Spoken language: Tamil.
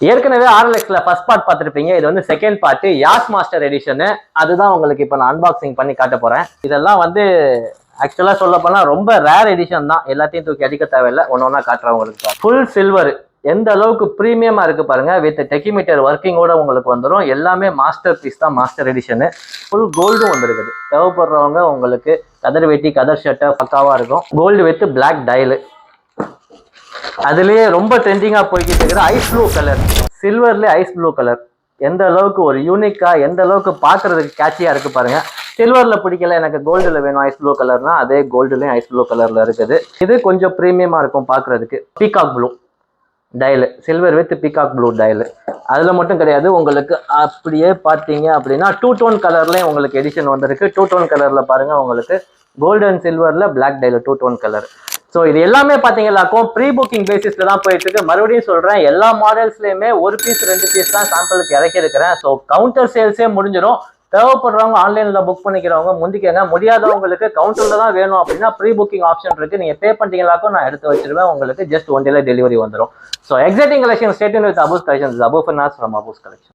ஏற்கனவே RLXல ஃபர்ஸ்ட் பார்ட் பார்த்துருப்பீங்க. இது வந்து செகண்ட் பார்ட் யாஸ் மாஸ்டர் எடிஷன். அதுதான் உங்களுக்கு இப்போ நான் அன்பாக்சிங் பண்ணி காட்ட போறேன். இதெல்லாம் வந்து ஆக்சுவலா சொல்ல போனா ரொம்ப ரேர் எடிஷன் தான். எல்லாத்தையும் தூக்கி அடிக்க தேவையில்லை, ஒன்னொன்னா காட்டுறவங்களுக்கு. ஃபுல் சில்வர், எந்த அளவுக்கு ப்ரீமியமா இருக்கு பாருங்க. வித் டெக்கிமீட்டர் ஒர்க்கிங்கோட உங்களுக்கு வந்துடும். எல்லாமே மாஸ்டர் பீஸ் தான், மாஸ்டர் எடிஷன். ஃபுல் கோல்டும் வந்துருக்குது. தேவைப்படுறவங்க உங்களுக்கு கதர் வெட்டி கதர் ஷர்ட்டை பக்காவா இருக்கும். Gold with black dial. அதுலயே ரொம்ப ட்ரெண்டிங்கா போய்கிட்டு இருக்கிற ஐஸ் ப்ளூ கலர், சில்வர்ல ஐஸ் ப்ளூ கலர். எந்த அளவுக்கு ஒரு யூனிக்கா, எந்த அளவுக்கு பாக்குறதுக்கு கேட்சியா இருக்கு பாருங்க. சில்வர்ல பிடிக்கல, எனக்கு கோல்டுல வேணும் ஐஸ் ப்ளூ கலர்னா, அதே கோல்டுலயும் ஐஸ் ப்ளூ கலர்ல இருக்குது. இது கொஞ்சம் பிரீமியமா இருக்கும் பாக்குறதுக்கு. Peacock blue dial, silver with peacock blue dial. அதுல மட்டும் கிடையாது, உங்களுக்கு அப்படியே பார்த்தீங்க அப்படின்னா டூ டோன் கலர்லயும் உங்களுக்கு எடிஷன் வந்திருக்கு. டூ டோன் கலர்ல பாருங்க, உங்களுக்கு கோல்டன் சில்வர்ல black dial, two tone colour. So இது எல்லாமே பார்த்தீங்கன்னாக்கும் ப்ரீ புக்கிங் பேசிஸ்ல தான் போயிட்டு இருக்கு. மறுபடியும் சொல்றேன், எல்லா மாடல்ஸ்லயுமே ஒரு பீஸ் 2 பீஸ் தான் சாம்பிளுக்கு இறக்கி இருக்கிறேன். ஸோ கவுண்டர் சேல்ஸே முடிஞ்சிடும். தேவைப்படுறவங்க ஆன்லைன்ல புக் பண்ணிக்கிறவங்க முந்திக்கங்க. முடியாதவங்களுக்கு கவுண்டர்ல தான் வேணும் அப்படின்னா ப்ரீ புக்கிங் ஆப்ஷன் இருக்கு. நீங்க பே பண்ணிட்டீங்களாக்கும் நான் எடுத்து வச்சிருவேன். உங்களுக்கு ஜஸ்ட் 1 டேல டெலிவரி வந்துடும். So exciting collection, stay tuned with Abu's collections. Abu ஃபர்னாஸ் ஃப்ரம் அபூஸ் கலெக்ஷன்.